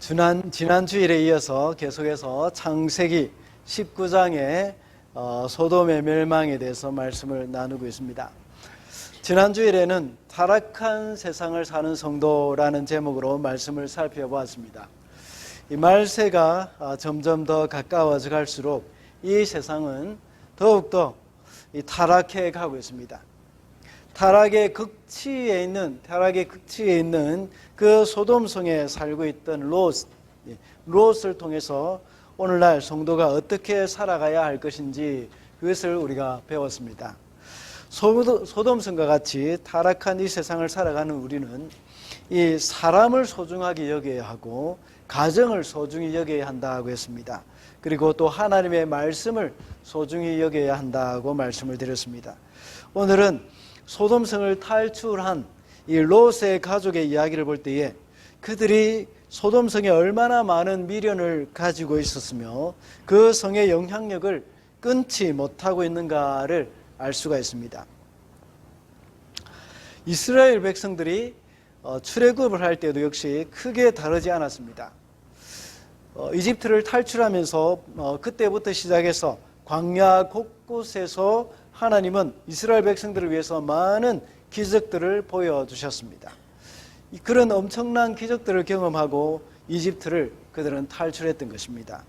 지난 주일에 이어서 계속해서 창세기 19장의 소돔의 멸망에 대해서 말씀을 나누고 있습니다. 지난 주일에는 타락한 세상을 사는 성도라는 제목으로 말씀을 살펴보았습니다. 이 말세가 점점 더 가까워져 갈수록 이 세상은 더욱더 타락해 가고 있습니다. 타락의 극치에 있는 그 소돔성에 살고 있던 롯을 통해서 오늘날 성도가 어떻게 살아가야 할 것인지 그것을 우리가 배웠습니다. 소돔성과 같이 타락한 이 세상을 살아가는 우리는 이 사람을 소중하게 여겨야 하고 가정을 소중히 여겨야 한다고 했습니다. 그리고 또 하나님의 말씀을 소중히 여겨야 한다고 말씀을 드렸습니다. 오늘은 소돔성을 탈출한 이 롯의 가족의 이야기를 볼 때에 그들이 소돔성에 얼마나 많은 미련을 가지고 있었으며 그 성의 영향력을 끊지 못하고 있는가를 알 수가 있습니다. 이스라엘 백성들이 출애굽을 할 때도 역시 크게 다르지 않았습니다. 이집트를 탈출하면서 그때부터 시작해서 광야 곳곳에서 하나님은 이스라엘 백성들을 위해서 많은 기적들을 보여주셨습니다. 그런 엄청난 기적들을 경험하고 이집트를 그들은 탈출했던 것입니다.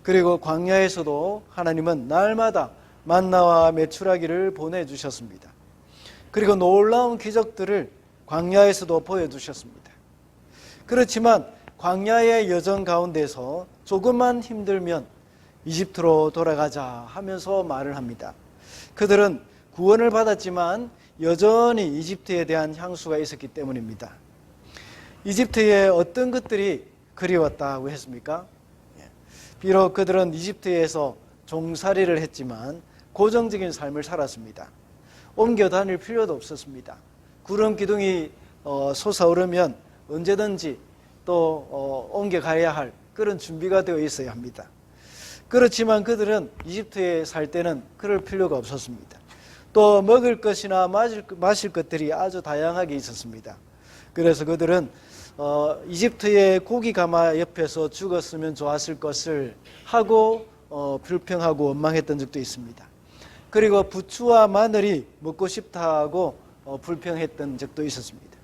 그리고 광야에서도 하나님은 날마다 만나와 메추라기를 보내주셨습니다. 그리고 놀라운 기적들을 광야에서도 보여주셨습니다. 그렇지만 광야의 여정 가운데서 조금만 힘들면 이집트로 돌아가자 하면서 말을 합니다. 그들은 구원을 받았지만 여전히 이집트에 대한 향수가 있었기 때문입니다. 이집트의 어떤 것들이 그리웠다고 했습니까? 비록 그들은 이집트에서 종살이를 했지만 고정적인 삶을 살았습니다. 옮겨 다닐 필요도 없었습니다. 구름 기둥이 솟아오르면 언제든지 또 옮겨가야 할 그런 준비가 되어 있어야 합니다. 그렇지만 그들은 이집트에 살 때는 그럴 필요가 없었습니다. 또 먹을 것이나 마실 것들이 아주 다양하게 있었습니다. 그래서 그들은 이집트의 고기 가마 옆에서 죽었으면 좋았을 것을 하고 불평하고 원망했던 적도 있습니다. 그리고 부추와 마늘이 먹고 싶다고 불평했던 적도 있었습니다.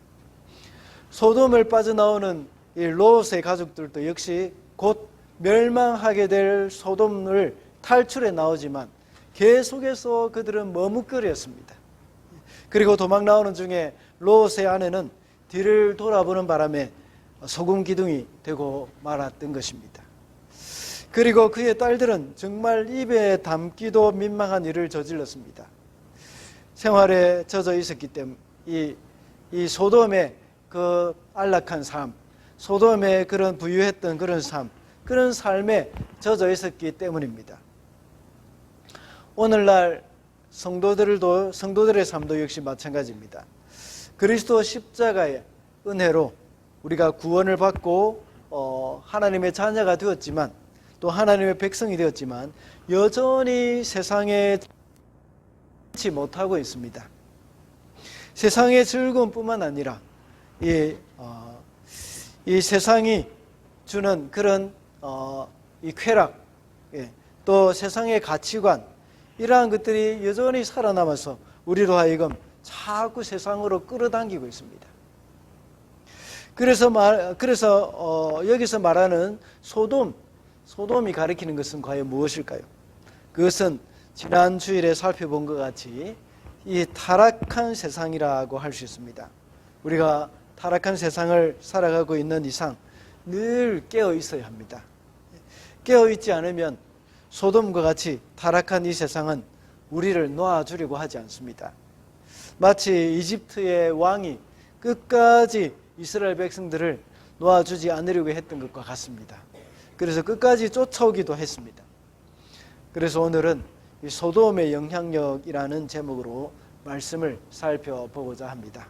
소돔을 빠져나오는 이 롯의 가족들도 역시 곧 멸망하게 될 소돔을 탈출해 나오지만 계속해서 그들은 머뭇거렸습니다. 그리고 도망 나오는 중에 롯의 아내는 뒤를 돌아보는 바람에 소금 기둥이 되고 말았던 것입니다. 그리고 그의 딸들은 정말 입에 담기도 민망한 일을 저질렀습니다. 생활에 젖어 있었기 때문에 이 소돔의 그 안락한 삶, 소돔의 그런 부유했던 그런 삶, 그런 삶에 젖어 있었기 때문입니다. 오늘날 성도들의 삶도 역시 마찬가지입니다. 그리스도 십자가의 은혜로 우리가 구원을 받고 하나님의 자녀가 되었지만 또 하나님의 백성이 되었지만 여전히 세상에 지지 못하고 있습니다. 세상의 즐거움뿐만 아니라 이 세상이 주는 그런 이 쾌락, 또 세상의 가치관, 이러한 것들이 여전히 살아남아서 우리로 하여금 자꾸 세상으로 끌어당기고 있습니다. 그래서 여기서 말하는 소돔이 가리키는 것은 과연 무엇일까요? 그것은 지난 주일에 살펴본 것 같이 이 타락한 세상이라고 할 수 있습니다. 우리가 타락한 세상을 살아가고 있는 이상 늘 깨어 있어야 합니다. 깨어 있지 않으면 소돔과 같이 타락한 이 세상은 우리를 놓아주려고 하지 않습니다. 마치 이집트의 왕이 끝까지 이스라엘 백성들을 놓아주지 않으려고 했던 것과 같습니다. 그래서 끝까지 쫓아오기도 했습니다. 그래서 오늘은 이 소돔의 영향력이라는 제목으로 말씀을 살펴보고자 합니다.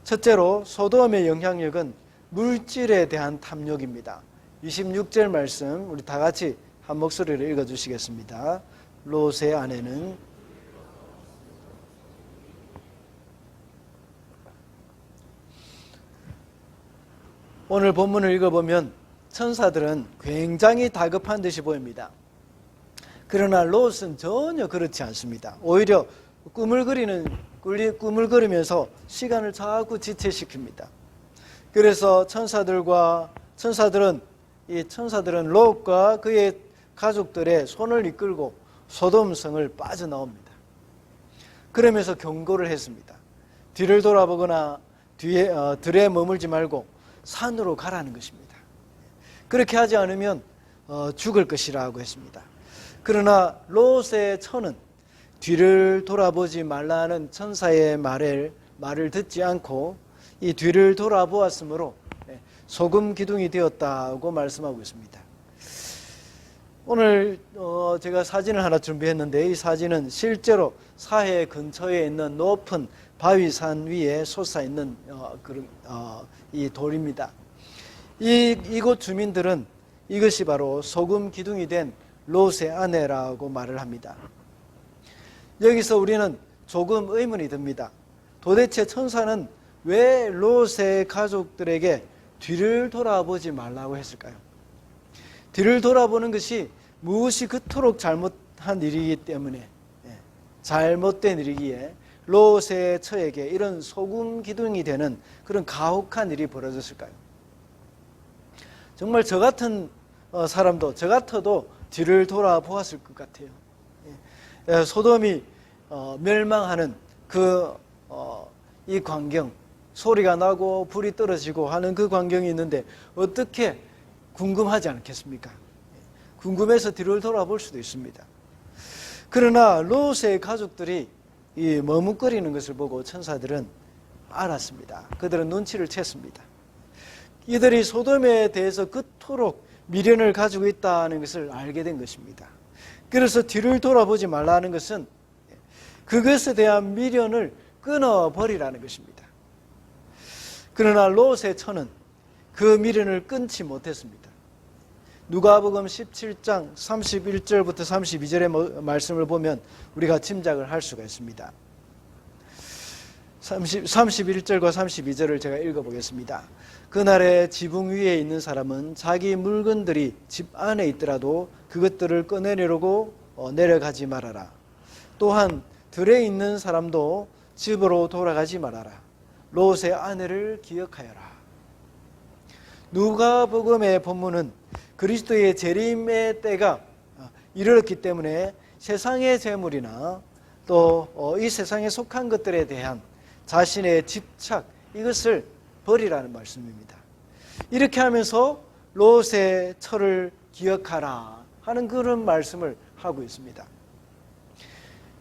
첫째로 소돔의 영향력은 물질에 대한 탐욕입니다. 26절 말씀 우리 다 같이 한 목소리로 읽어주시겠습니다. 롯의 아내는 오늘 본문을 읽어보면 천사들은 굉장히 다급한 듯이 보입니다. 그러나 롯은 전혀 그렇지 않습니다. 오히려 꿈을 그리면서 시간을 자꾸 지체시킵니다. 그래서 천사들은 롯과 그의 가족들의 손을 이끌고 소돔성을 빠져나옵니다. 그러면서 경고를 했습니다. 뒤를 돌아보거나 들에 머물지 말고 산으로 가라는 것입니다. 그렇게 하지 않으면 죽을 것이라고 했습니다. 그러나 롯의 처는 뒤를 돌아보지 말라는 천사의 말을 듣지 않고 이 뒤를 돌아보았으므로 소금 기둥이 되었다고 말씀하고 있습니다. 오늘 제가 사진을 하나 준비했는데 이 사진은 실제로 사해 근처에 있는 높은 바위산 위에 솟아있는 이 돌입니다. 이곳 주민들은 이것이 바로 소금 기둥이 된 롯의 아내라고 말을 합니다. 여기서 우리는 조금 의문이 듭니다. 도대체 천사는 왜 롯의 가족들에게 뒤를 돌아보지 말라고 했을까요? 뒤를 돌아보는 것이 무엇이 그토록 잘못한 일이기 때문에, 잘못된 일이기에 롯의 처에게 이런 소금 기둥이 되는 그런 가혹한 일이 벌어졌을까요? 정말 저 같은 사람도, 저 같아도 뒤를 돌아보았을 것 같아요. 소돔이 멸망하는 이 광경, 소리가 나고 불이 떨어지고 하는 그 광경이 있는데 어떻게 궁금하지 않겠습니까? 궁금해서 뒤를 돌아볼 수도 있습니다. 그러나 롯의 가족들이 이 머뭇거리는 것을 보고 천사들은 알았습니다. 그들은 눈치를 챘습니다. 이들이 소돔에 대해서 그토록 미련을 가지고 있다는 것을 알게 된 것입니다. 그래서 뒤를 돌아보지 말라는 것은 그것에 대한 미련을 끊어버리라는 것입니다. 그러나 롯의 처는 그 미련을 끊지 못했습니다. 누가복음 17장 31절부터 32절의 말씀을 보면 우리가 짐작을 할 수가 있습니다. 31절과 32절을 제가 읽어보겠습니다. 그날에 지붕 위에 있는 사람은 자기 물건들이 집 안에 있더라도 그것들을 꺼내려고 내려가지 말아라. 또한 들에 있는 사람도 집으로 돌아가지 말아라. 롯의 아내를 기억하여라. 누가복음의 본문은 그리스도의 재림의 때가 이르렀기 때문에 세상의 재물이나 또 이 세상에 속한 것들에 대한 자신의 집착, 이것을 버리라는 말씀입니다. 이렇게 하면서 롯의 처를 기억하라 하는 그런 말씀을 하고 있습니다.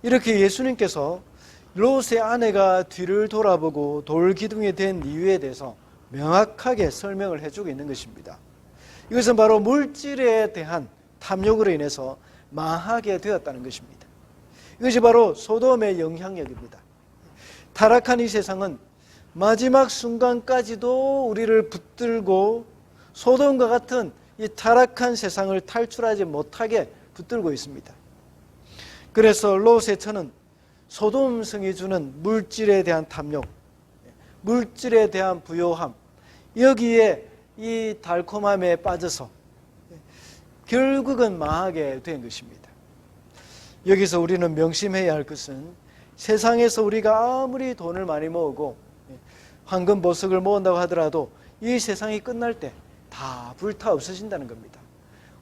이렇게 예수님께서 롯의 아내가 뒤를 돌아보고 돌기둥이 된 이유에 대해서 명확하게 설명을 해주고 있는 것입니다. 이것은 바로 물질에 대한 탐욕으로 인해서 망하게 되었다는 것입니다. 이것이 바로 소돔의 영향력입니다. 타락한 이 세상은 마지막 순간까지도 우리를 붙들고 소돔과 같은 이 타락한 세상을 탈출하지 못하게 붙들고 있습니다. 그래서 롯의 처는 소돔성이 주는 물질에 대한 탐욕, 물질에 대한 부요함, 여기에 이 달콤함에 빠져서 결국은 망하게 된 것입니다. 여기서 우리는 명심해야 할 것은 세상에서 우리가 아무리 돈을 많이 모으고 황금 보석을 모은다고 하더라도 이 세상이 끝날 때 다 불타 없어진다는 겁니다.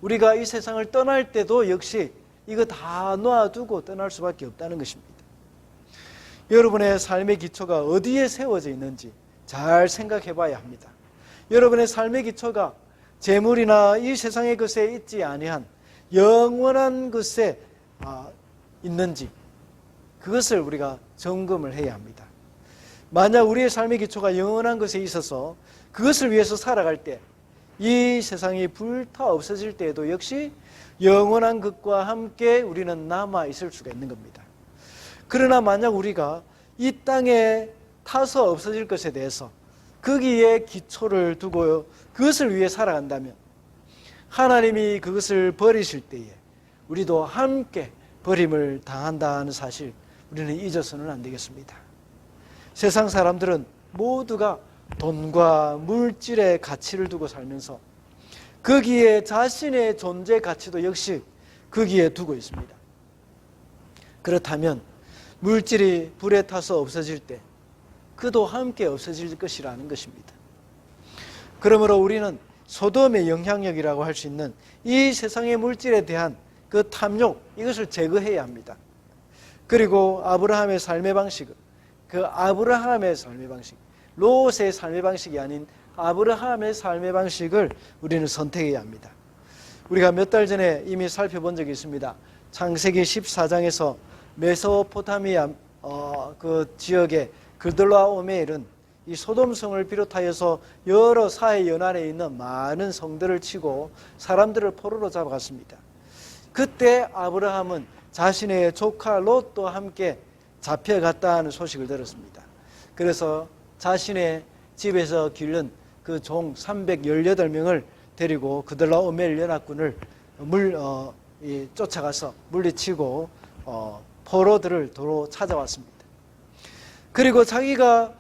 우리가 이 세상을 떠날 때도 역시 이거 다 놔두고 떠날 수밖에 없다는 것입니다. 여러분의 삶의 기초가 어디에 세워져 있는지 잘 생각해 봐야 합니다. 여러분의 삶의 기초가 재물이나 이 세상의 것에 있지 아니한 영원한 것에 있는지 그것을 우리가 점검을 해야 합니다. 만약 우리의 삶의 기초가 영원한 것에 있어서 그것을 위해서 살아갈 때 이 세상이 불타 없어질 때에도 역시 영원한 것과 함께 우리는 남아 있을 수가 있는 겁니다. 그러나 만약 우리가 이 땅에 타서 없어질 것에 대해서 거기에 기초를 두고 그것을 위해 살아간다면 하나님이 그것을 버리실 때에 우리도 함께 버림을 당한다는 사실 우리는 잊어서는 안 되겠습니다. 세상 사람들은 모두가 돈과 물질의 가치를 두고 살면서 거기에 자신의 존재 가치도 역시 거기에 두고 있습니다. 그렇다면 물질이 불에 타서 없어질 때 그도 함께 없어질 것이라는 것입니다. 그러므로 우리는 소돔의 영향력이라고 할 수 있는 이 세상의 물질에 대한 그 탐욕, 이것을 제거해야 합니다. 그리고 아브라함의 삶의 방식은 아브라함의 삶의 방식, 롯의 삶의 방식이 아닌 아브라함의 삶의 방식을 우리는 선택해야 합니다. 우리가 몇 달 전에 이미 살펴본 적이 있습니다. 창세기 14장에서 메소포타미아 그 지역의 그들라오메일은 이 소돔성을 비롯하여서 여러 사해 연안에 있는 많은 성들을 치고 사람들을 포로로 잡아갔습니다. 그때 아브라함은 자신의 조카 롯도 함께 잡혀갔다는 소식을 들었습니다. 그래서 자신의 집에서 기른 그 종 318명을 데리고 그들라오멜 연합군을 쫓아가서 물리치고 포로들을 도로 찾아왔습니다. 그리고 자기가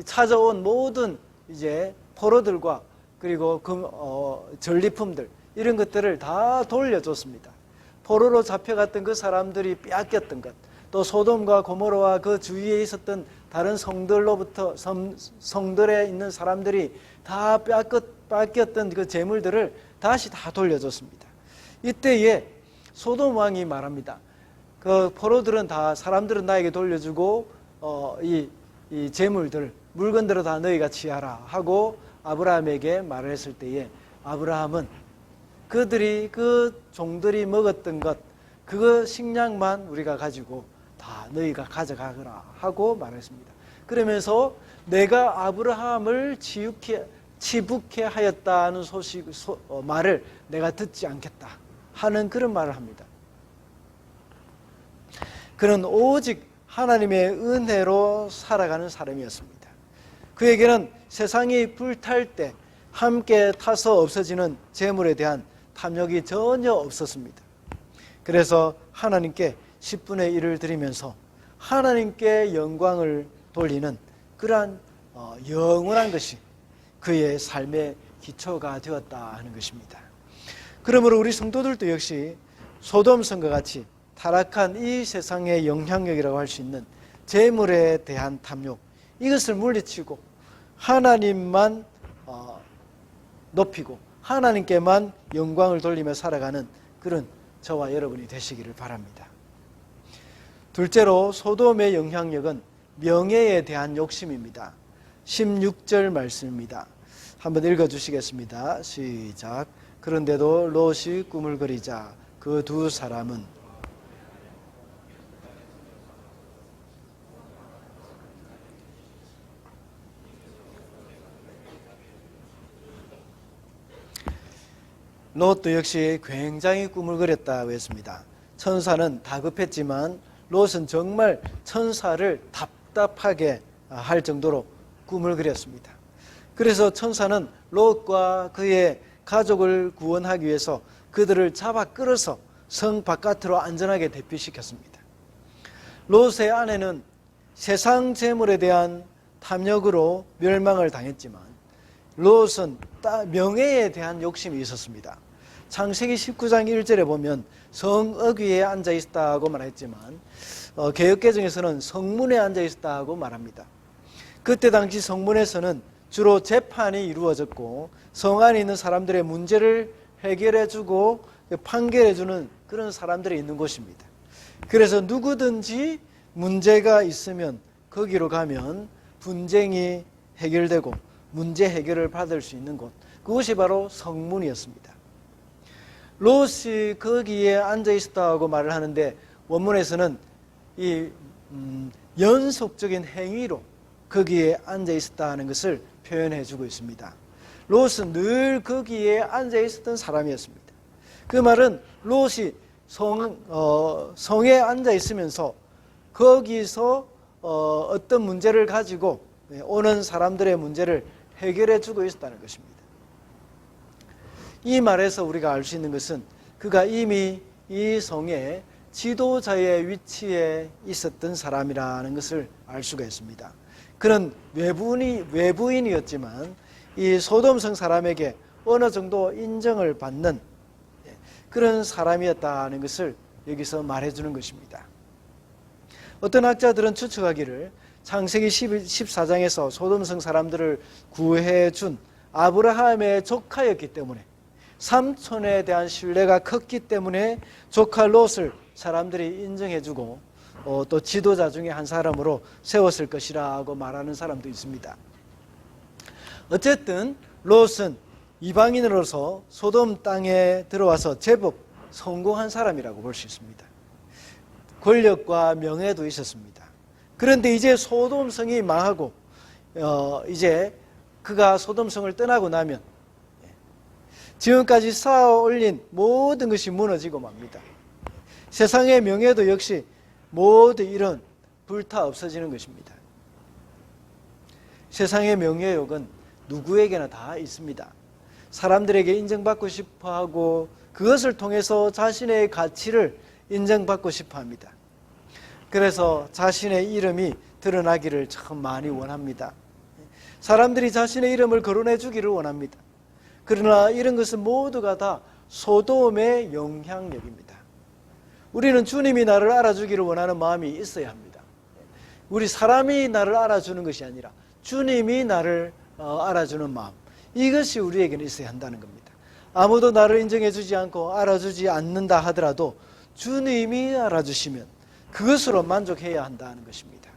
찾아온 모든 이제 포로들과 그리고 전리품들 이런 것들을 다 돌려줬습니다. 포로로 잡혀갔던 그 사람들이 빼앗겼던 것, 또 소돔과 고모라와 그 주위에 있었던 다른 성들로부터 성들에 있는 사람들이 다 빼앗겼던 그 재물들을 다시 다 돌려줬습니다. 이때에 소돔 왕이 말합니다. 그 포로들은 다 사람들은 나에게 돌려주고 이 재물들 물건들을 다 너희가 취하라 하고 아브라함에게 말을 했을 때에 아브라함은 그들이 그 종들이 먹었던 것 그거 식량만 우리가 가지고 다 너희가 가져가거라 하고 말했습니다. 그러면서 내가 아브라함을 치북해 하였다는 말을 내가 듣지 않겠다 하는 그런 말을 합니다. 그는 오직 하나님의 은혜로 살아가는 사람이었습니다. 그에게는 세상이 불탈 때 함께 타서 없어지는 재물에 대한 탐욕이 전혀 없었습니다. 그래서 하나님께 10분의 1을 드리면서 하나님께 영광을 돌리는 그러한 영원한 것이 그의 삶의 기초가 되었다 하는 것입니다. 그러므로 우리 성도들도 역시 소돔성과 같이 타락한 이 세상의 영향력이라고 할 수 있는 재물에 대한 탐욕, 이것을 물리치고 하나님만 높이고 하나님께만 영광을 돌리며 살아가는 그런 저와 여러분이 되시기를 바랍니다. 둘째로 소돔의 영향력은 명예에 대한 욕심입니다. 16절 말씀입니다. 한번 읽어주시겠습니다. 시작. 그런데도 롯이 꿈을 그리자 그 두 사람은 롯도 역시 굉장히 꿈을 그렸다고 했습니다. 천사는 다급했지만 롯은 정말 천사를 답답하게 할 정도로 꿈을 그렸습니다. 그래서 천사는 롯과 그의 가족을 구원하기 위해서 그들을 잡아 끌어서 성 바깥으로 안전하게 대피시켰습니다. 롯의 아내는 세상 재물에 대한 탐욕으로 멸망을 당했지만 롯은 명예에 대한 욕심이 있었습니다. 창세기 19장 1절에 보면 성읍 위에 앉아 있었다고 말했지만 개역개정에서는 성문에 앉아 있었다고 말합니다. 그때 당시 성문에서는 주로 재판이 이루어졌고 성 안에 있는 사람들의 문제를 해결해주고 판결해주는 그런 사람들이 있는 곳입니다. 그래서 누구든지 문제가 있으면 거기로 가면 분쟁이 해결되고 문제 해결을 받을 수 있는 곳, 그것이 바로 성문이었습니다. 롯이 거기에 앉아 있었다고 말을 하는데 원문에서는 이 연속적인 행위로 거기에 앉아 있었다는 것을 표현해 주고 있습니다. 롯은 늘 거기에 앉아 있었던 사람이었습니다. 그 말은 롯이 성에 앉아 있으면서 거기서 어떤 문제를 가지고 오는 사람들의 문제를 해결해 주고 있었다는 것입니다. 이 말에서 우리가 알 수 있는 것은 그가 이미 이 성의 지도자의 위치에 있었던 사람이라는 것을 알 수가 있습니다. 그는 외부인이었지만 이 소돔성 사람에게 어느 정도 인정을 받는 그런 사람이었다는 것을 여기서 말해주는 것입니다. 어떤 학자들은 추측하기를 창세기 14장에서 소돔성 사람들을 구해준 아브라함의 조카였기 때문에 삼촌에 대한 신뢰가 컸기 때문에 조카 롯을 사람들이 인정해주고 또 지도자 중에 한 사람으로 세웠을 것이라고 말하는 사람도 있습니다. 어쨌든 롯은 이방인으로서 소돔 땅에 들어와서 제법 성공한 사람이라고 볼 수 있습니다. 권력과 명예도 있었습니다. 그런데 이제 소돔성이 망하고 이제 그가 소돔성을 떠나고 나면 지금까지 쌓아 올린 모든 것이 무너지고 맙니다. 세상의 명예도 역시 모두 이런 불타 없어지는 것입니다. 세상의 명예욕은 누구에게나 다 있습니다. 사람들에게 인정받고 싶어하고 그것을 통해서 자신의 가치를 인정받고 싶어합니다. 그래서 자신의 이름이 드러나기를 참 많이 원합니다. 사람들이 자신의 이름을 거론해 주기를 원합니다. 그러나 이런 것은 모두가 다 소돔의 영향력입니다. 우리는 주님이 나를 알아주기를 원하는 마음이 있어야 합니다. 우리 사람이 나를 알아주는 것이 아니라 주님이 나를 알아주는 마음, 이것이 우리에게는 있어야 한다는 겁니다. 아무도 나를 인정해 주지 않고 알아주지 않는다 하더라도 주님이 알아주시면 그것으로 만족해야 한다는 것입니다.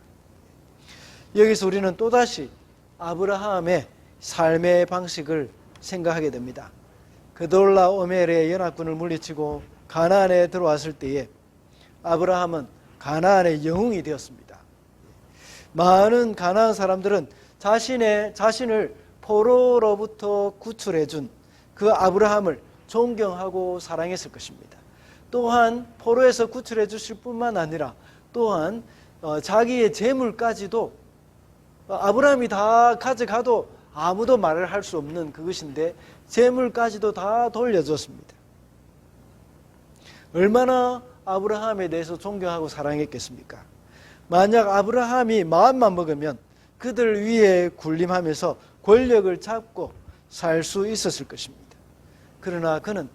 여기서 우리는 또다시 아브라함의 삶의 방식을 생각하게 됩니다. 그돌라오멜의 연합군을 물리치고 가나안에 들어왔을 때에 아브라함은 가나안의 영웅이 되었습니다. 많은 가나안 사람들은 자신을 포로로부터 구출해 준 그 아브라함을 존경하고 사랑했을 것입니다. 또한 포로에서 구출해 주실 뿐만 아니라 또한 자기의 재물까지도 아브라함이 다 가져가도 아무도 말을 할 수 없는 그것인데 재물까지도 다 돌려줬습니다. 얼마나 아브라함에 대해서 존경하고 사랑했겠습니까? 만약 아브라함이 마음만 먹으면 그들 위에 군림하면서 권력을 잡고 살 수 있었을 것입니다. 그러나 그는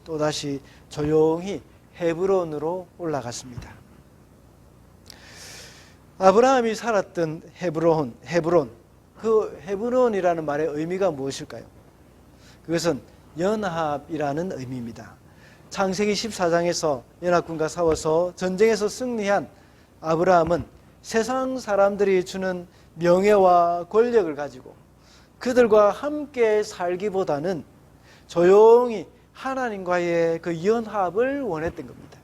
또다시 조용히 헤브론으로 올라갔습니다. 아브라함이 살았던 헤브론, 그 헤브론이라는 말의 의미가 무엇일까요? 그것은 연합이라는 의미입니다. 창세기 14장에서 연합군과 싸워서 전쟁에서 승리한 아브라함은 세상 사람들이 주는 명예와 권력을 가지고 그들과 함께 살기보다는 조용히 하나님과의 그 연합을 원했던 겁니다.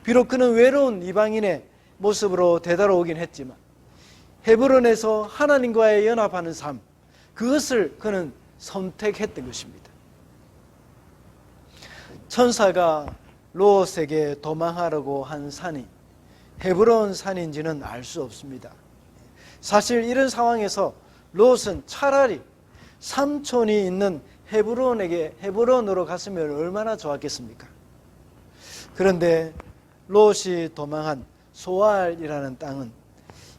비록 그는 외로운 이방인의 모습으로 되돌아오긴 했지만 헤브론에서 하나님과의 연합하는 삶, 그것을 그는 선택했던 것입니다. 천사가 롯에게 도망하라고 한 산이 헤브론 산인지는 알 수 없습니다. 사실 이런 상황에서 롯은 차라리 삼촌이 있는 헤브론으로 갔으면 얼마나 좋았겠습니까? 그런데 롯이 도망한 소알이라는 땅은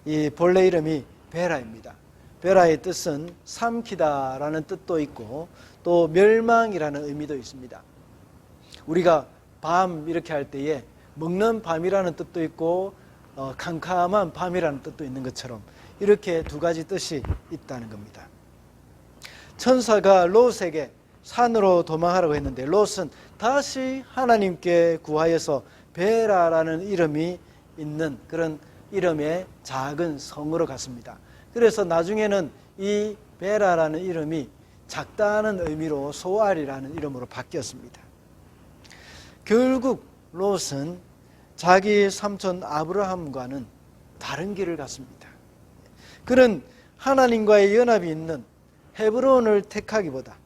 이 본래 이름이 베라입니다. 베라의 뜻은 삼키다라는 뜻도 있고 또 멸망이라는 의미도 있습니다. 우리가 밤 이렇게 할 때에 먹는 밤이라는 뜻도 있고 캄캄한 밤이라는 뜻도 있는 것처럼 이렇게 두 가지 뜻이 있다는 겁니다. 천사가 롯에게 산으로 도망하라고 했는데 롯은 다시 하나님께 구하여서 베라라는 이름이 있는 그런 이름의 작은 성으로 갔습니다. 그래서 나중에는 이 베라라는 이름이 작다는 의미로 소알이라는 이름으로 바뀌었습니다. 결국 롯은 자기 삼촌 아브라함과는 다른 길을 갔습니다. 그는 하나님과의 연합이 있는 헤브론을 택하기보다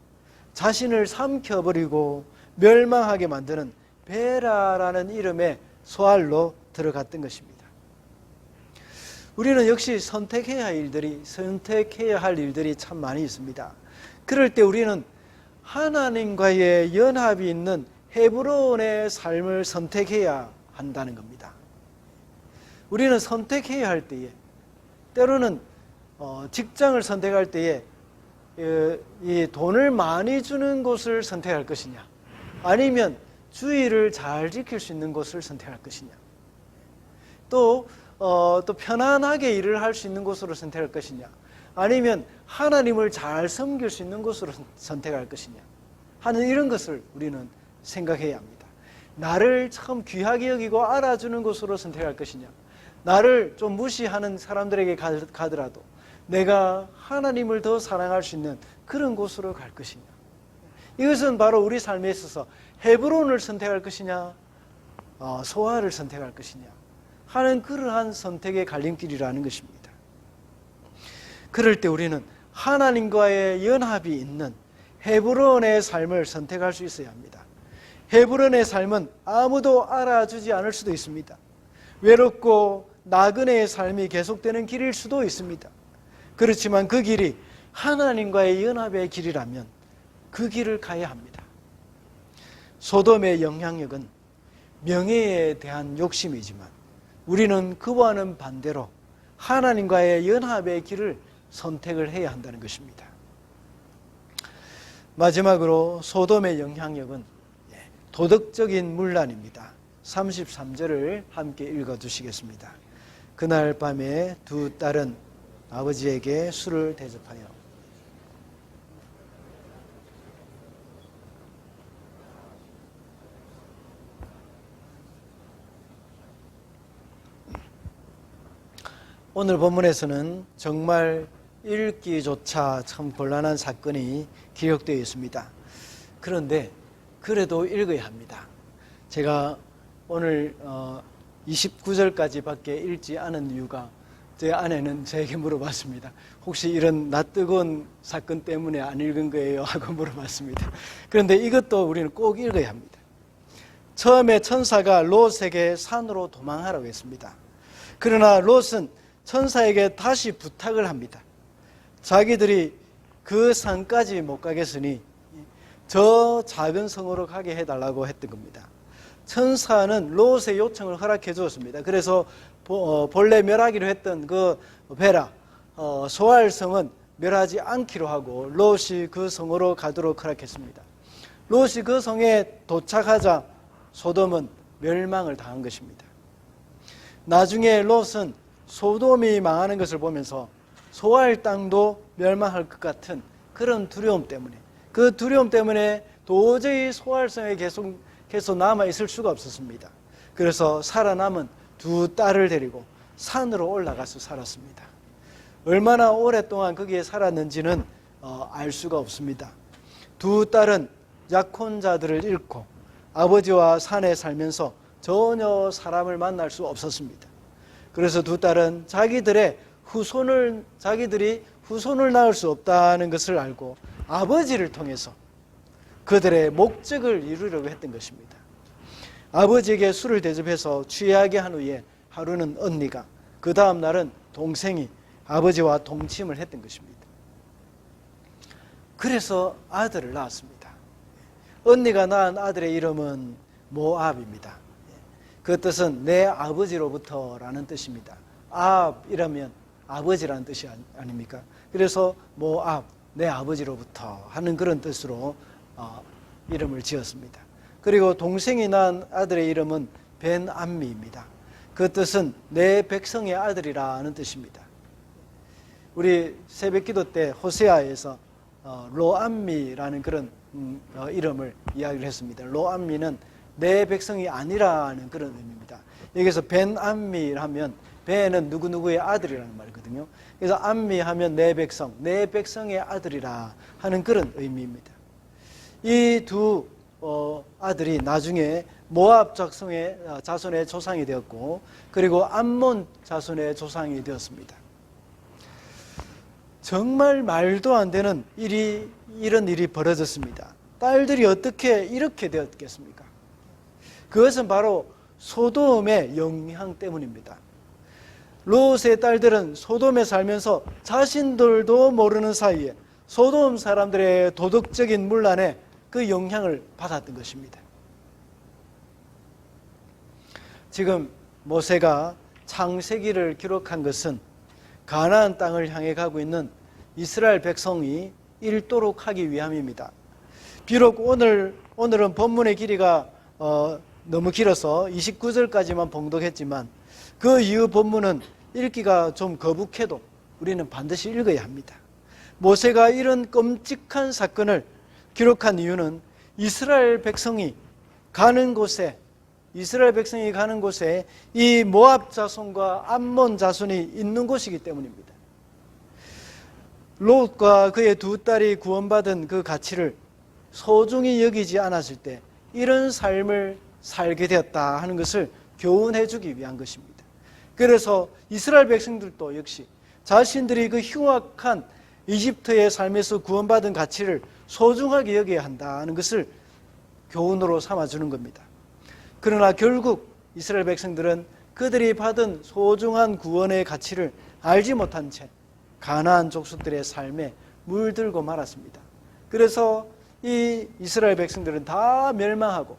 자신을 삼켜버리고 멸망하게 만드는 베라라는 이름의 소알로 들어갔던 것입니다. 우리는 역시 선택해야 할 일들이 참 많이 있습니다. 그럴 때 우리는 하나님과의 연합이 있는 헤브론의 삶을 선택해야 한다는 겁니다. 우리는 선택해야 할 때에 때로는 직장을 선택할 때에 이 돈을 많이 주는 곳을 선택할 것이냐, 아니면 주의를 잘 지킬 수 있는 곳을 선택할 것이냐, 또 편안하게 일을 할 수 있는 곳으로 선택할 것이냐, 아니면 하나님을 잘 섬길 수 있는 곳으로 선택할 것이냐 하는 이런 것을 우리는 생각해야 합니다. 나를 참 귀하게 여기고 알아주는 곳으로 선택할 것이냐, 나를 좀 무시하는 사람들에게 가더라도 내가 하나님을 더 사랑할 수 있는 그런 곳으로 갈 것이냐, 이것은 바로 우리 삶에 있어서 헤브론을 선택할 것이냐, 소아를 선택할 것이냐 하는 그러한 선택의 갈림길이라는 것입니다. 그럴 때 우리는 하나님과의 연합이 있는 헤브론의 삶을 선택할 수 있어야 합니다. 헤브론의 삶은 아무도 알아주지 않을 수도 있습니다. 외롭고 나그네의 삶이 계속되는 길일 수도 있습니다. 그렇지만 그 길이 하나님과의 연합의 길이라면 그 길을 가야 합니다. 소돔의 영향력은 명예에 대한 욕심이지만 우리는 그와는 반대로 하나님과의 연합의 길을 선택을 해야 한다는 것입니다. 마지막으로 소돔의 영향력은 도덕적인 문란입니다. 33절을 함께 읽어주시겠습니다. 그날 밤에 두 딸은 아버지에게 술을 대접하여 오늘 본문에서는 정말 읽기조차 참 곤란한 사건이 기록되어 있습니다. 그런데 그래도 읽어야 합니다. 제가 오늘 29절까지밖에 읽지 않은 이유가 제 아내는 저에게 물어봤습니다. 혹시 이런 낯뜨거운 사건 때문에 안 읽은 거예요? 하고 물어봤습니다. 그런데 이것도 우리는 꼭 읽어야 합니다. 처음에 천사가 롯에게 산으로 도망하라고 했습니다. 그러나 롯은 천사에게 다시 부탁을 합니다. 자기들이 그 산까지 못 가겠으니 저 작은 성으로 가게 해달라고 했던 겁니다. 천사는 롯의 요청을 허락해 주었습니다. 그래서 본래 멸하기로 했던 그 베라 소알성은 멸하지 않기로 하고 롯이 그 성으로 가도록 허락했습니다. 롯이 그 성에 도착하자 소돔은 멸망을 당한 것입니다. 나중에 롯은 소돔이 망하는 것을 보면서 소알 땅도 멸망할 것 같은 그런 두려움 때문에, 그 두려움 때문에 도저히 소알성에 계속 남아있을 수가 없었습니다. 그래서 살아남은 두 딸을 데리고 산으로 올라가서 살았습니다. 얼마나 오랫동안 거기에 살았는지는 알 수가 없습니다. 두 딸은 약혼자들을 잃고 아버지와 산에 살면서 전혀 사람을 만날 수 없었습니다. 그래서 두 딸은 자기들이 후손을 낳을 수 없다는 것을 알고 아버지를 통해서 그들의 목적을 이루려고 했던 것입니다. 아버지에게 술을 대접해서 취하게 한 후에 하루는 언니가, 그 다음 날은 동생이 아버지와 동침을 했던 것입니다. 그래서 아들을 낳았습니다. 언니가 낳은 아들의 이름은 모압입니다. 그 뜻은 내 아버지로부터라는 뜻입니다. 압이라면 아버지라는 뜻이 아닙니까? 그래서 모압, 내 아버지로부터 하는 그런 뜻으로 이름을 지었습니다. 그리고 동생이 낳은 아들의 이름은 벤암미입니다. 그 뜻은 내 백성의 아들이라는 뜻입니다. 우리 새벽기도 때 호세아에서 로암미라는 그런 이름을 이야기를 했습니다. 로암미는 내 백성이 아니라는 그런 의미입니다. 여기서 벤암미 하면 벤은 누구누구의 아들이라는 말이거든요. 그래서 암미 하면 내 백성, 내 백성의 아들이라 하는 그런 의미입니다. 이 두 아들이 나중에 모압 자손의 조상이 되었고, 그리고 암몬 자손의 조상이 되었습니다. 정말 말도 안 되는 이런 일이 벌어졌습니다. 딸들이 어떻게 이렇게 되었겠습니까? 그것은 바로 소돔의 영향 때문입니다. 롯의 딸들은 소돔에 살면서 자신들도 모르는 사이에 소돔 사람들의 도덕적인 문란에 그 영향을 받았던 것입니다. 지금 모세가 창세기를 기록한 것은 가나안 땅을 향해 가고 있는 이스라엘 백성이 읽도록 하기 위함입니다. 비록 오늘은 본문의 길이가 너무 길어서 29절까지만 봉독했지만 그 이후 본문은 읽기가 좀 거북해도 우리는 반드시 읽어야 합니다. 모세가 이런 끔찍한 사건을 기록한 이유는 이스라엘 백성이 가는 곳에 이 모압 자손과 암몬 자손이 있는 곳이기 때문입니다. 롯과 그의 두 딸이 구원받은 그 가치를 소중히 여기지 않았을 때 이런 삶을 살게 되었다 하는 것을 교훈해 주기 위한 것입니다. 그래서 이스라엘 백성들도 역시 자신들이 그 흉악한 이집트의 삶에서 구원받은 가치를 소중하게 여겨야 한다는 것을 교훈으로 삼아주는 겁니다. 그러나 결국 이스라엘 백성들은 그들이 받은 소중한 구원의 가치를 알지 못한 채 가나안 족속들의 삶에 물들고 말았습니다. 그래서 이 이스라엘 백성들은 다 멸망하고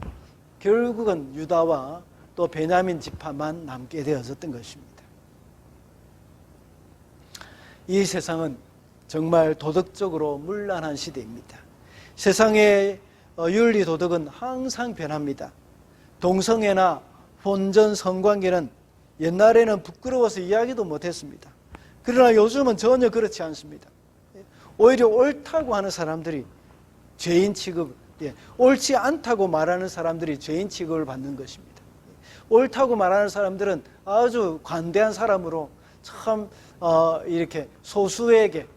결국은 유다와 또 베냐민 지파만 남게 되어졌던 것입니다. 이 세상은 정말 도덕적으로 문란한 시대입니다. 세상의 윤리 도덕은 항상 변합니다. 동성애나 혼전 성관계는 옛날에는 부끄러워서 이야기도 못했습니다. 그러나 요즘은 전혀 그렇지 않습니다. 오히려 옳다고 하는 사람들이 죄인 취급, 옳지 않다고 말하는 사람들이 죄인 취급을 받는 것입니다. 옳다고 말하는 사람들은 아주 관대한 사람으로 참 이렇게 소수에게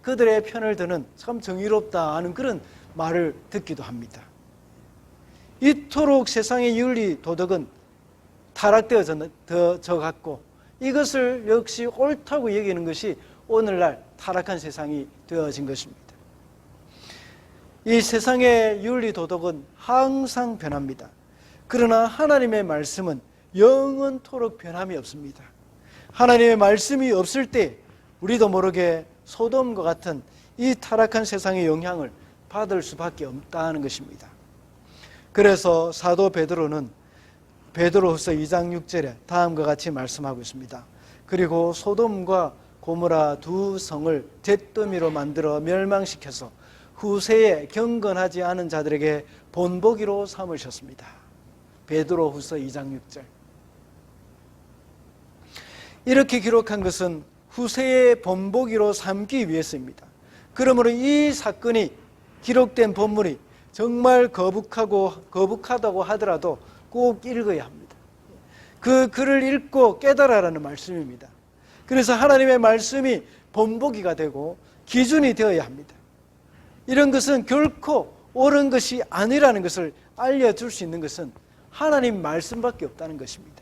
그들의 편을 드는 참 정의롭다 하는 그런 말을 듣기도 합니다. 이토록 세상의 윤리 도덕은 타락되어져 갔고 이것을 역시 옳다고 여기는 것이 오늘날 타락한 세상이 되어진 것입니다. 이 세상의 윤리 도덕은 항상 변합니다. 그러나 하나님의 말씀은 영원토록 변함이 없습니다. 하나님의 말씀이 없을 때 우리도 모르게 소돔과 같은 이 타락한 세상의 영향을 받을 수밖에 없다는 것입니다. 그래서 사도 베드로는 베드로후서 2장 6절에 다음과 같이 말씀하고 있습니다. 그리고 소돔과 고모라 두 성을 잿더미로 만들어 멸망시켜서 후세에 경건하지 않은 자들에게 본보기로 삼으셨습니다. 베드로후서 2장 6절. 이렇게 기록한 것은 후세의 본보기로 삼기 위해서입니다. 그러므로 이 사건이 기록된 본문이 정말 거북하다고 하더라도 꼭 읽어야 합니다. 그 글을 읽고 깨달아라는 말씀입니다. 그래서 하나님의 말씀이 본보기가 되고 기준이 되어야 합니다. 이런 것은 결코 옳은 것이 아니라는 것을 알려줄 수 있는 것은 하나님 말씀밖에 없다는 것입니다.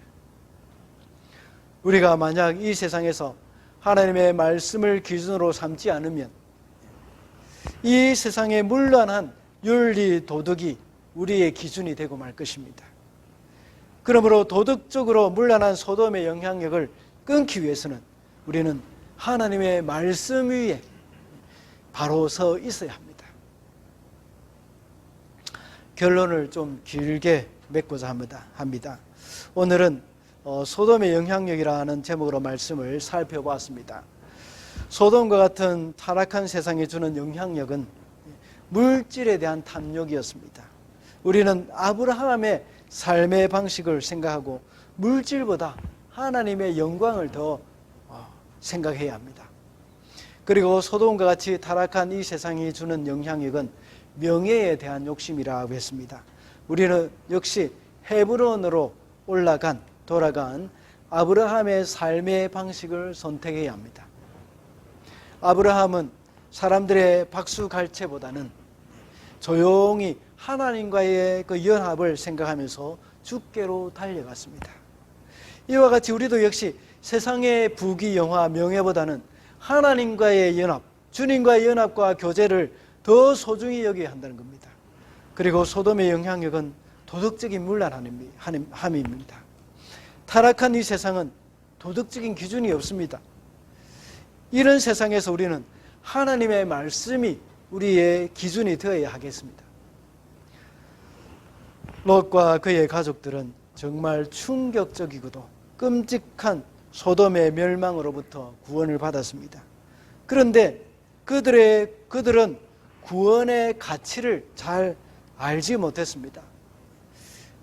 우리가 만약 이 세상에서 하나님의 말씀을 기준으로 삼지 않으면 이 세상의 문란한 윤리 도덕이 우리의 기준이 되고 말 것입니다. 그러므로 도덕적으로 문란한 소돔의 영향력을 끊기 위해서는 우리는 하나님의 말씀 위에 바로 서 있어야 합니다. 결론을 좀 길게 맺고자 합니다. 오늘은 소돔의 영향력이라는 제목으로 말씀을 살펴보았습니다. 소돔과 같은 타락한 세상에 주는 영향력은 물질에 대한 탐욕이었습니다. 우리는 아브라함의 삶의 방식을 생각하고 물질보다 하나님의 영광을 더 생각해야 합니다. 그리고 소돔과 같이 타락한 이 세상이 주는 영향력은 명예에 대한 욕심이라고 했습니다. 우리는 역시 헤브론으로 돌아간 아브라함의 삶의 방식을 선택해야 합니다. 아브라함은 사람들의 박수갈채보다는 조용히 하나님과의 그 연합을 생각하면서 주께로 달려갔습니다. 이와 같이 우리도 역시 세상의 부귀, 영화, 명예보다는 하나님과의 연합, 주님과의 연합과 교제를 더 소중히 여겨야 한다는 겁니다. 그리고 소돔의 영향력은 도덕적인 문란함입니다. 타락한 이 세상은 도덕적인 기준이 없습니다. 이런 세상에서 우리는 하나님의 말씀이 우리의 기준이 되어야 하겠습니다. 롯과 그의 가족들은 정말 충격적이고도 끔찍한 소돔의 멸망으로부터 구원을 받았습니다. 그런데 그들은 구원의 가치를 잘 알지 못했습니다.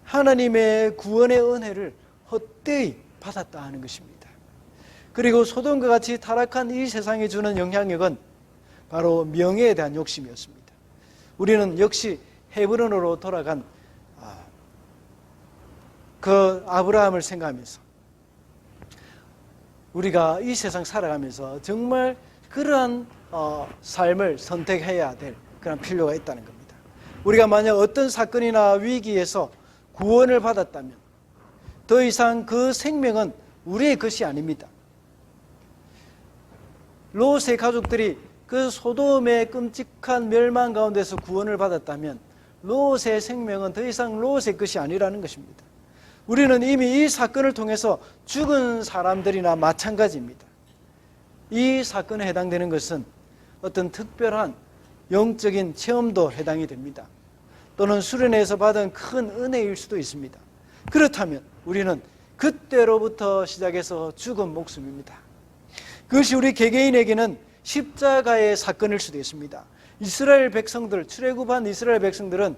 하나님의 구원의 은혜를 헛되이 받았다 하는 것입니다. 그리고 소돔과 같이 타락한 이 세상이 주는 영향력은 바로 명예에 대한 욕심이었습니다. 우리는 역시 헤브론으로 돌아간 그 아브라함을 생각하면서 우리가 이 세상 살아가면서 정말 그러한 삶을 선택해야 될 그런 필요가 있다는 겁니다. 우리가 만약 어떤 사건이나 위기에서 구원을 받았다면 더 이상 그 생명은 우리의 것이 아닙니다. 롯의 가족들이 그 소돔의 끔찍한 멸망 가운데서 구원을 받았다면 롯의 생명은 더 이상 롯의 것이 아니라는 것입니다. 우리는 이미 이 사건을 통해서 죽은 사람들이나 마찬가지입니다. 이 사건에 해당되는 것은 어떤 특별한 영적인 체험도 해당이 됩니다. 또는 수련회에서 받은 큰 은혜일 수도 있습니다. 그렇다면 우리는 그때로부터 시작해서 죽은 목숨입니다. 그것이 우리 개개인에게는 십자가의 사건일 수도 있습니다. 이스라엘 백성들, 출애굽한 이스라엘 백성들은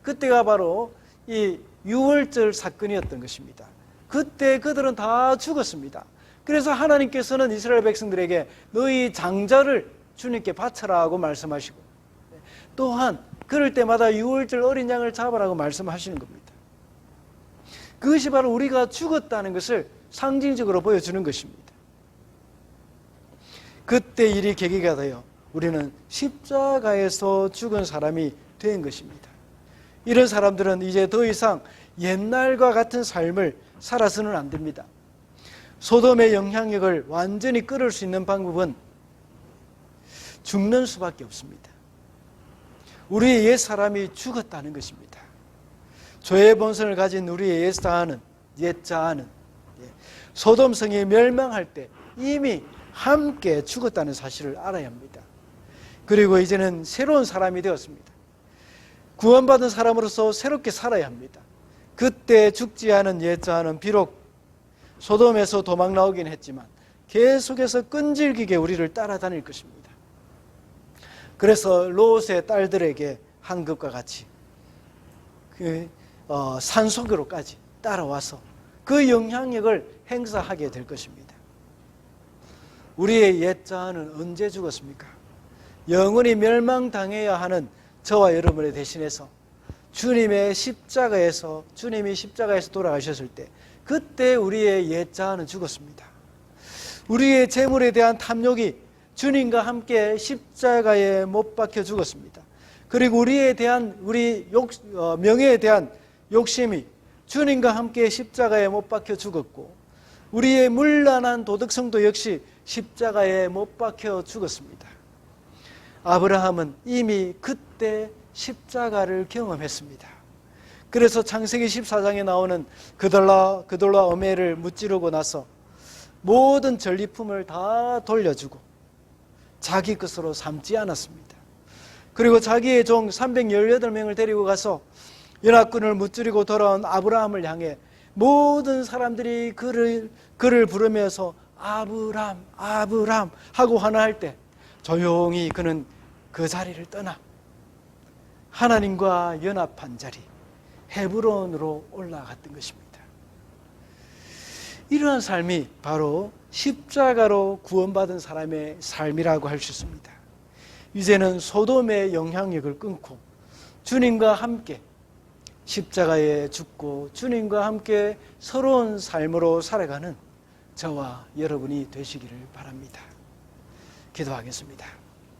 그때가 바로 이 유월절 사건이었던 것입니다. 그때 그들은 다 죽었습니다. 그래서 하나님께서는 이스라엘 백성들에게 너희 장자를 주님께 바쳐라고 말씀하시고, 또한 그럴 때마다 유월절 어린 양을 잡으라고 말씀하시는 겁니다. 그것이 바로 우리가 죽었다는 것을 상징적으로 보여주는 것입니다. 그때 일이 계기가 되어 우리는 십자가에서 죽은 사람이 된 것입니다. 이런 사람들은 이제 더 이상 옛날과 같은 삶을 살아서는 안 됩니다. 소돔의 영향력을 완전히 끊을 수 있는 방법은 죽는 수밖에 없습니다. 우리의 옛사람이 죽었다는 것입니다. 죄의 본성을 가진 우리의 옛자아는 소돔성이 멸망할 때 이미 함께 죽었다는 사실을 알아야 합니다. 그리고 이제는 새로운 사람이 되었습니다. 구원받은 사람으로서 새롭게 살아야 합니다. 그때 죽지 않은 옛자아는 비록 소돔에서 도망 나오긴 했지만 계속해서 끈질기게 우리를 따라다닐 것입니다. 그래서 롯의 딸들에게 한 것과 같이 산속으로까지 따라와서 그 영향력을 행사하게 될 것입니다. 우리의 옛자아는 언제 죽었습니까? 영원히 멸망당해야 하는 저와 여러분을 대신해서 주님이 십자가에서 돌아가셨을 때 그때 우리의 옛자아는 죽었습니다. 우리의 재물에 대한 탐욕이 주님과 함께 십자가에 못 박혀 죽었습니다. 그리고 우리 명예에 대한 욕심이 주님과 함께 십자가에 못 박혀 죽었고, 우리의 문란한 도덕성도 역시 십자가에 못 박혀 죽었습니다. 아브라함은 이미 그때 십자가를 경험했습니다. 그래서 창세기 14장에 나오는 그돌라 어메를 무찌르고 나서 모든 전리품을 다 돌려주고 자기 것으로 삼지 않았습니다. 그리고 자기의 종 318명을 데리고 가서 연합군을 무찌르고 돌아온 아브라함을 향해 모든 사람들이 그를 부르면서 아브람 아브람 하고 환호할 때 조용히 그는 그 자리를 떠나 하나님과 연합한 자리 헤브론으로 올라갔던 것입니다. 이러한 삶이 바로 십자가로 구원받은 사람의 삶이라고 할 수 있습니다. 이제는 소돔의 영향력을 끊고 주님과 함께 십자가에 죽고 주님과 함께 새로운 삶으로 살아가는 저와 여러분이 되시기를 바랍니다. 기도하겠습니다.